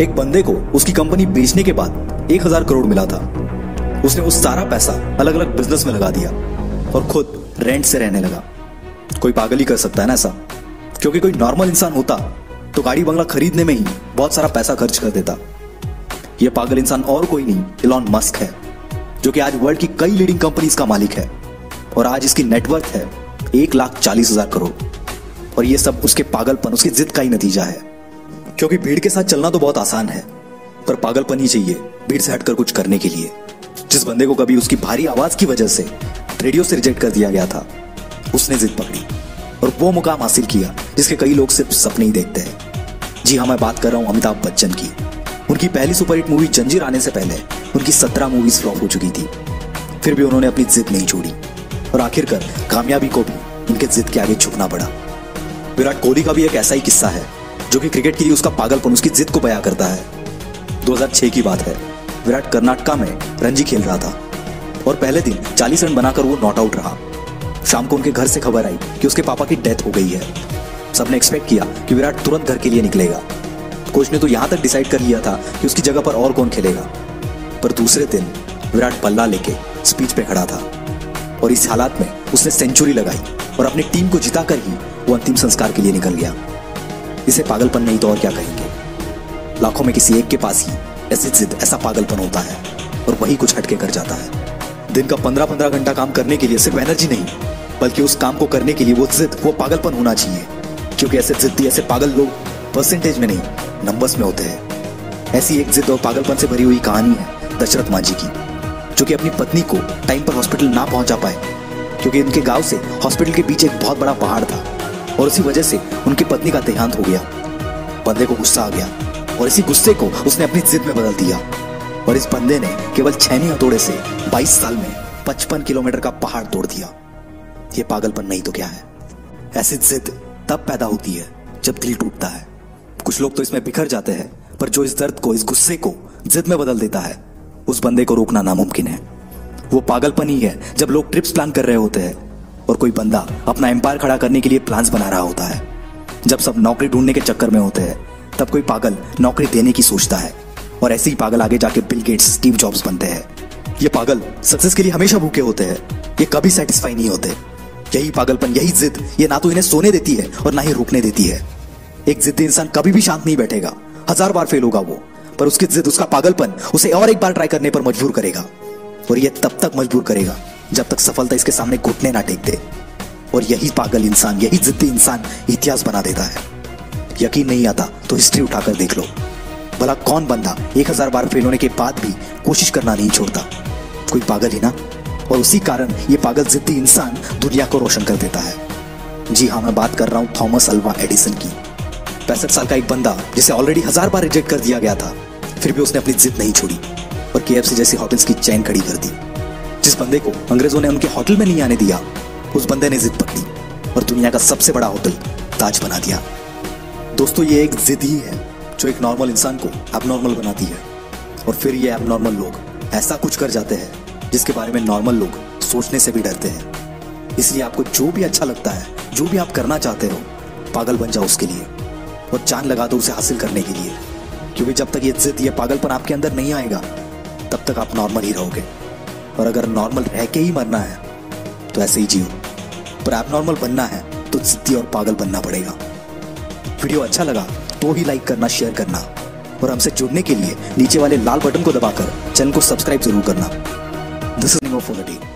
एक बंदे को उसकी कंपनी बेचने के बाद 1000 करोड़ मिला था। उसने वो सारा पैसा अलग अलग बिजनेस में लगा दिया और खुद रेंट से रहने लगा। कोई पागल ही कर सकता है ना ऐसा, क्योंकि कोई नॉर्मल इंसान होता तो गाड़ी बंगला खरीदने में ही बहुत सारा पैसा खर्च कर देता। यह पागल इंसान और कोई नहीं, इलॉन मस्क है, जो कि आज वर्ल्ड की कई लीडिंग कंपनीज का मालिक है और आज इसकी नेटवर्थ है 1,40,000 करोड़। और ये सब उसके पागलपन, उसकी जिद का ही नतीजा है। क्योंकि भीड़ के साथ चलना तो बहुत आसान है, पर पागलपन ही चाहिए भीड़ से हटकर कुछ करने के लिए। जिस बंदे को कभी उसकी भारी आवाज की वजह से रेडियो से रिजेक्ट कर दिया गया था, उसने जिद पकड़ी और वो मुकाम हासिल किया जिसके कई लोग सिर्फ सपने ही देखते हैं। जी हाँ, मैं बात कर रहा हूं अमिताभ बच्चन की। उनकी पहली सुपरहिट मूवी जंजीर आने से पहले उनकी 17 मूवीज फ्लॉप हो चुकी थी। फिर भी उन्होंने अपनी जिद नहीं छोड़ी और आखिरकार कामयाबी को भी उनके जिद के आगे झुकना पड़ा। विराट कोहली का भी एक ऐसा ही किस्सा है, जो कि क्रिकेट के लिए उसका पागलपन, उसकी जिद को बयां करता है। 2006 की बात है। विराट कर्नाटका में रणजी खेल रहा था और पहले दिन 40 रन बनाकर वो नॉट आउट रहा। शाम को उनके घर से खबर आई कि उसके पापा की डेथ हो गई है। सबने एक्सपेक्ट किया कि विराट तुरंत घर के लिए निकलेगा। कोच ने तो यहां तक डिसाइड कर लिया था कि उसकी जगह पर और कौन खेलेगा। पर दूसरे दिन विराट बल्ला लेके स्पीच पे खड़ा था और इस हालात में उसने सेंचुरी लगाई और अपनी टीम को जिताकर ही वो अंतिम संस्कार के लिए निकल गया। इसे पागलपन नहीं तो और क्या कहेंगे। लाखों में किसी एक के पास ही ऐसी जिद, ऐसा पागलपन होता है और वही कुछ हटके कर जाता है। दिन का 15-15 घंटा काम करने के लिए सिर्फ एनर्जी नहीं, बल्कि उस काम को करने के लिए वो जिद, वो पागलपन होना चाहिए। क्योंकि ऐसे जिद्दी, ऐसे पागल लोग परसेंटेज में नहीं, नंबर्स में होते हैं। ऐसी एक जिद और पागलपन से भरी हुई कहानी है दशरथ मांझी की, जो कि अपनी पत्नी को टाइम पर हॉस्पिटल ना पहुंचा पाए, क्योंकि उनके गांव से हॉस्पिटल के बीच एक बहुत बड़ा पहाड़ था और उसी वजह से उनकी पत्नी का देहांत हो गया। बंदे को गुस्सा आ गया और इसी गुस्से को उसने अपनी जिद में बदल दिया और इस बंदे ने केवल 6 हथौड़े से 22 साल में 55 किलोमीटर का पहाड़ तोड़ दिया। ये पागलपन नहीं तो क्या है। ऐसी जिद तब पैदा होती है जब दिल टूटता है। कुछ लोग तो इसमें बिखर जाते हैं, पर जो इस दर्द को, इस गुस्से को जिद में बदल देता है, उस बंदे को रोकना नामुमकिन है। वो पागलपन ही है जब लोग ट्रिप्स प्लान कर रहे होते हैं और कोई बंदा अपना एम्पायर खड़ा करने के लिए प्लान्स बना रहा होता है। जब सब नौकरी ढूंढने के चक्कर में होते हैं, तब कोई पागल नौकरी देने की सोचता है और ऐसे ही पागल आगे जाके बिल गेट्स, स्टीव जॉब्स बनते हैं। ये पागल सक्सेस के लिए हमेशा भूखे होते हैं, ये कभी सेटिस्फाई नहीं होते। यही पागलपन, यही जिद, ये ना तो इन्हें सोने देती है और ना ही रुकने देती है। एक जिद्दी इंसान कभी भी शांत नहीं बैठेगा। 1000 बार फेल होगा वो, पर उसकी जिद, उसका पागलपन उसे और एक बार ट्राई करने पर मजबूर करेगा। और ये तब तक मजबूर करेगा जब तक सफलता इसके सामने घुटने ना टेक दे। और यही पागल इंसान, यही जिद्दी इंसान इतिहास बना देता है। यकीन नहीं आता तो हिस्ट्री उठाकर देख लो। भला कौन बंदा 1000 बार फेल होने के बाद भी कोशिश करना नहीं छोड़ता? कोई पागल ही ना। और उसी कारण ये पागल जिद्दी इंसान दुनिया को रोशन कर देता है। जी हाँ, मैं बात कर रहा हूं थॉमस अल्वा एडिसन की। 65 साल का एक बंदा जिसे ऑलरेडी 1000 बार रिजेक्ट कर दिया गया था, फिर भी उसने अपनी जिद नहीं छोड़ी और KFC जैसी होटल्स की चेन खड़ी कर दी। जिस बंदे को अंग्रेजों ने उनके होटल में नहीं आने दिया, उस बंदे ने जिद पकड़ी और दुनिया का सबसे बड़ा होटल ताज बना दिया। दोस्तों, ये एक जिद ही है जो एक नॉर्मल इंसान को एबनॉर्मल बनाती है और फिर ये एबनॉर्मल लोग ऐसा कुछ कर जाते हैं जिसके बारे में नॉर्मल लोग सोचने से भी डरते हैं। इसलिए आपको जो भी अच्छा लगता है, जो भी आप करना चाहते हो, पागल बन जाओ उसके लिए और जान लगा दो उसे हासिल करने के लिए। क्योंकि जब तक ये जिद, ये पागलपन आपके अंदर नहीं आएगा, तब तक आप नॉर्मल ही रहोगे। और अगर नॉर्मल रह के ही मरना है तो ऐसे ही जियो, पर एबनॉर्मल बनना है तो जिद्दी और पागल बनना पड़ेगा। वीडियो अच्छा लगा तो ही लाइक करना, शेयर करना और हमसे जुड़ने के लिए नीचे वाले लाल बटन को दबाकर चैनल को सब्सक्राइब जरूर करना। दिस इज निमो फॉर द डे।